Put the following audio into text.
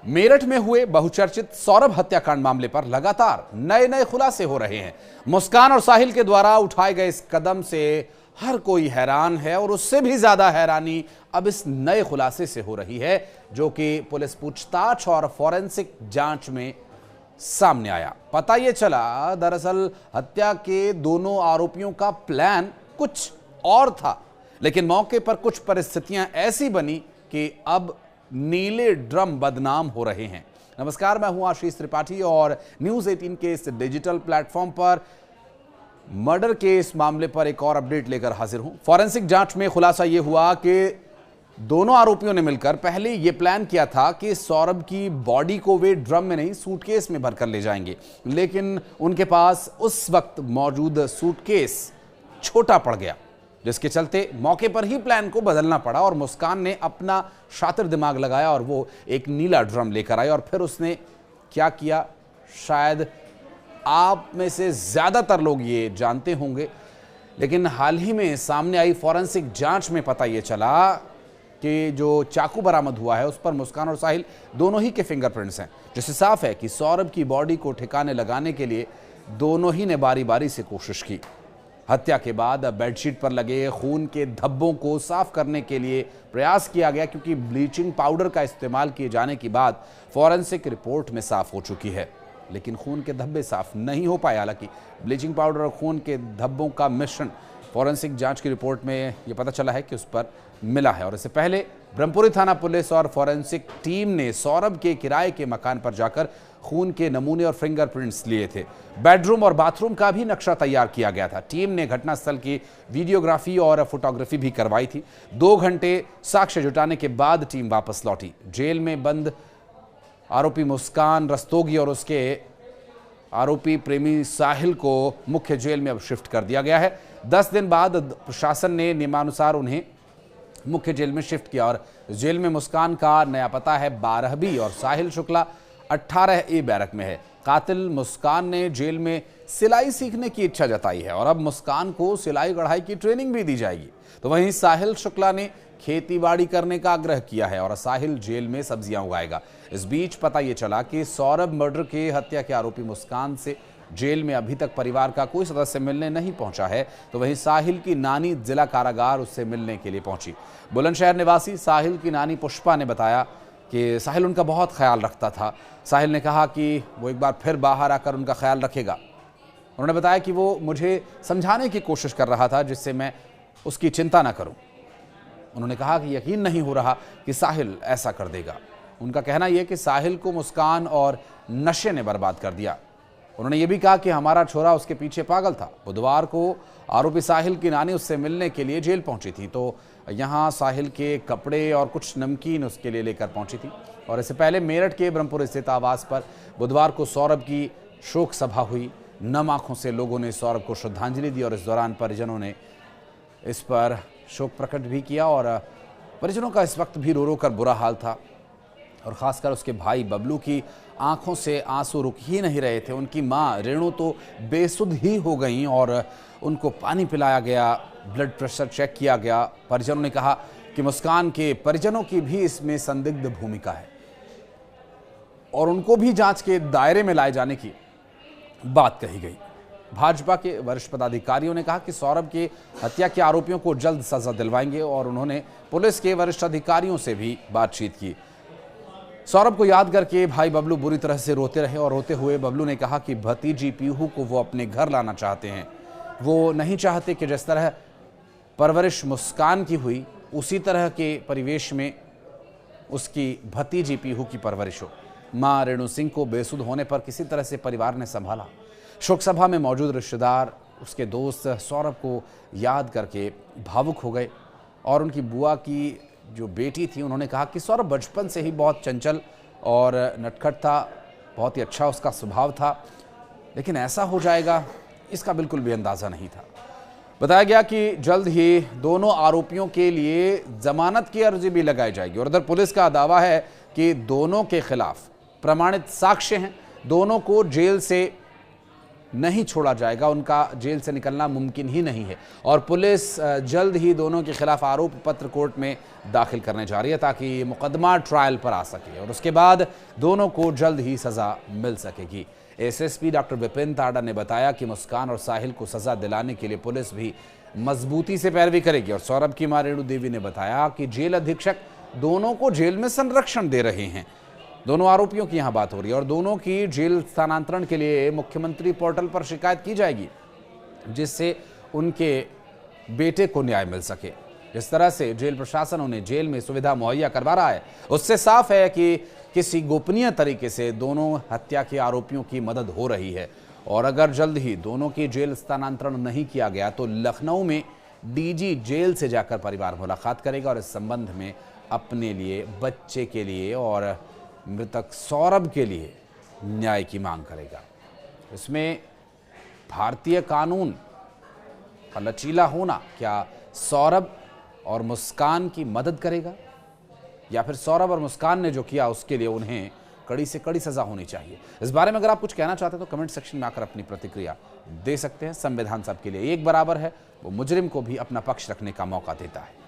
मेरठ में हुए बहुचर्चित सौरभ हत्याकांड मामले पर लगातार नए नए खुलासे हो रहे हैं। मुस्कान और साहिल के द्वारा उठाए गए इस कदम से हर कोई हैरान है और उससे भी ज्यादा हैरानी अब इस नए खुलासे से हो रही है, जो कि पुलिस पूछताछ और फॉरेंसिक जांच में सामने आया। पता यह चला, दरअसल हत्या के दोनों आरोपियों का प्लान कुछ और था, लेकिन मौके पर कुछ परिस्थितियां ऐसी बनी कि अब नीले ड्रम बदनाम हो रहे हैं। नमस्कार, मैं हूं आशीष त्रिपाठी और न्यूज 18 के इस डिजिटल प्लेटफॉर्म पर मर्डर के इस मामले पर एक और अपडेट लेकर हाजिर हूं। फॉरेंसिक जांच में खुलासा यह हुआ कि दोनों आरोपियों ने मिलकर पहले यह प्लान किया था कि सौरभ की बॉडी को वे ड्रम में नहीं सूटकेस में भरकर ले जाएंगे, लेकिन उनके पास उस वक्त मौजूद सूटकेस छोटा पड़ गया, जिसके चलते मौके पर ही प्लान को बदलना पड़ा और मुस्कान ने अपना शातिर दिमाग लगाया और वो एक नीला ड्रम लेकर आई। और फिर उसने क्या किया, शायद आप में से ज्यादातर लोग ये जानते होंगे, लेकिन हाल ही में सामने आई फॉरेंसिक जांच में पता ये चला कि जो चाकू बरामद हुआ है उस पर मुस्कान और साहिल दोनों ही के फिंगरप्रिंट्स हैं, जिससे साफ है कि सौरभ की बॉडी को ठिकाने लगाने के लिए दोनों ही ने बारी बारी से कोशिश की। हत्या के बाद बेडशीट पर लगे खून के धब्बों को साफ करने के लिए प्रयास किया गया, क्योंकि ब्लीचिंग पाउडर का इस्तेमाल किए जाने के बाद फॉरेंसिक रिपोर्ट में साफ हो चुकी है, लेकिन खून के धब्बे साफ नहीं हो पाए। हालांकि ब्लीचिंग पाउडर और खून के धब्बों का मिश्रण फॉरेंसिक जांच की रिपोर्ट में यह पता चला है कि उस पर मिला है। और इससे पहले ब्रह्मपुरी थाना पुलिस और फॉरेंसिक टीम ने सौरभ के किराए के मकान पर जाकर खून के नमूने और फिंगरप्रिंट्स लिए थे। बेडरूम और बाथरूम का भी नक्शा तैयार किया गया था। टीम ने घटनास्थल की वीडियोग्राफी और फोटोग्राफी भी करवाई थी। 2 घंटे साक्ष्य जुटाने के बाद टीम वापस लौटी। जेल में बंद आरोपी मुस्कान रस्तोगी और उसके आरोपी प्रेमी साहिल को मुख्य जेल में अब शिफ्ट कर दिया गया है। 10 दिन बाद प्रशासन ने नियमानुसार उन्हें मुख्य जेल में शिफ्ट किया और जेल में मुस्कान का नया पता है 12 बी और साहिल शुक्ला 18 ए बैरक में है। कातिल मुस्कान ने जेल में सिलाई सीखने की इच्छा जताई है और अब मुस्कान को सिलाई कढ़ाई की ट्रेनिंग भी दी जाएगी। तो वहीं साहिल शुक्ला ने खेतीबाड़ी करने का आग्रह किया है और साहिल जेल में सब्जियां उगाएगा। इस बीच पता यह चला कि सौरभ मर्डर के हत्या के आरोपी मुस्कान से जेल में अभी तक परिवार का कोई सदस्य मिलने नहीं पहुंचा है। तो वहीं साहिल की नानी जिला कारागार उससे मिलने के लिए पहुंची। बुलंदशहर निवासी साहिल की नानी पुष्पा ने बताया कि साहिल उनका बहुत ख्याल रखता था। साहिल ने कहा कि वो एक बार फिर बाहर आकर उनका ख्याल रखेगा। उन्होंने बताया कि वो मुझे समझाने की कोशिश कर रहा था जिससे मैं उसकी चिंता ना करूं। उन्होंने कहा कि यकीन नहीं हो रहा कि साहिल ऐसा कर देगा। उनका कहना यह कि साहिल को मुस्कान और नशे ने बर्बाद कर दिया। उन्होंने ये भी कहा कि हमारा छोरा उसके पीछे पागल था। बुधवार को आरोपी साहिल की नानी उससे मिलने के लिए जेल पहुंची थी, तो यहाँ साहिल के कपड़े और कुछ नमकीन उसके लिए लेकर पहुंची थी। और इससे पहले मेरठ के ब्रह्मपुर स्थित आवास पर बुधवार को सौरभ की शोक सभा हुई। नम आंखों से लोगों ने सौरभ को श्रद्धांजलि दी और इस दौरान परिजनों ने इस पर शोक प्रकट भी किया और परिजनों का इस वक्त भी रो रो कर बुरा हाल था और खासकर उसके भाई बबलू की आंखों से आंसू रुक ही नहीं रहे थे। उनकी मां रेणु तो बेसुध ही हो गईं और उनको पानी पिलाया गया, ब्लड प्रेशर चेक किया गया। परिजनों ने कहा कि मुस्कान के परिजनों की भी इसमें संदिग्ध भूमिका है और उनको भी जांच के दायरे में लाए जाने की बात कही गई। भाजपा के वरिष्ठ पदाधिकारियों ने कहा कि सौरभ के हत्या के आरोपियों को जल्द सजा दिलवाएंगे और उन्होंने पुलिस के वरिष्ठ अधिकारियों से भी बातचीत की। सौरभ को याद करके भाई बबलू बुरी तरह से रोते रहे और रोते हुए बबलू ने कहा कि भतीजी पीहू को वो अपने घर लाना चाहते हैं। वो नहीं चाहते कि जिस तरह परवरिश मुस्कान की हुई उसी तरह के परिवेश में उसकी भतीजी पीहू की परवरिश हो। मां रेणु सिंह को बेसुध होने पर किसी तरह से परिवार ने संभाला। शोक सभा में मौजूद रिश्तेदार, उसके दोस्त सौरभ को याद करके भावुक हो गए और उनकी बुआ की जो बेटी थी उन्होंने कहा कि सौरभ बचपन से ही बहुत चंचल और नटखट था, बहुत ही अच्छा उसका स्वभाव था, लेकिन ऐसा हो जाएगा इसका बिल्कुल भी अंदाज़ा नहीं था। बताया गया कि जल्द ही दोनों आरोपियों के लिए जमानत की अर्जी भी लगाई जाएगी और उधर पुलिस का दावा है कि दोनों के खिलाफ प्रमाणित साक्ष्य हैं। दोनों को जेल से नहीं छोड़ा जाएगा, उनका जेल से निकलना मुमकिन ही नहीं है। और पुलिस जल्द ही दोनों के खिलाफ आरोप पत्र कोर्ट में दाखिल करने जा रही है ताकि मुकदमा ट्रायल पर आ सके और उसके बाद दोनों को जल्द ही सजा मिल सकेगी। एसएसपी डॉक्टर विपिन ताड़ा ने बताया कि मुस्कान और साहिल को सजा दिलाने के लिए पुलिस भी मजबूती से पैरवी करेगी। और सौरभ की मां रेणु देवी ने बताया कि जेल अधीक्षक दोनों को जेल में संरक्षण दे रहे हैं। दोनों आरोपियों की यहां बात हो रही है और दोनों की जेल स्थानांतरण के लिए मुख्यमंत्री पोर्टल पर शिकायत की जाएगी, जिससे उनके बेटे को न्याय मिल सके। जिस तरह से जेल प्रशासन उन्हें जेल में सुविधा मुहैया करवा रहा है, उससे साफ है कि किसी गोपनीय तरीके से दोनों हत्या के आरोपियों की मदद हो रही है। और अगर जल्द ही दोनों की जेल स्थानांतरण नहीं किया गया तो लखनऊ में डीजी जेल से जाकर परिवार मुलाकात करेगा और इस संबंध में अपने लिए, बच्चे के लिए और मृतक सौरभ के लिए न्याय की मांग करेगा। इसमें भारतीय कानून का लचीला होना क्या सौरभ और मुस्कान की मदद करेगा, या फिर सौरभ और मुस्कान ने जो किया उसके लिए उन्हें कड़ी से कड़ी सजा होनी चाहिए? इस बारे में अगर आप कुछ कहना चाहते हैं तो कमेंट सेक्शन में आकर अपनी प्रतिक्रिया दे सकते हैं। संविधान सबके लिए एक बराबर है, वो मुजरिम को भी अपना पक्ष रखने का मौका देता है।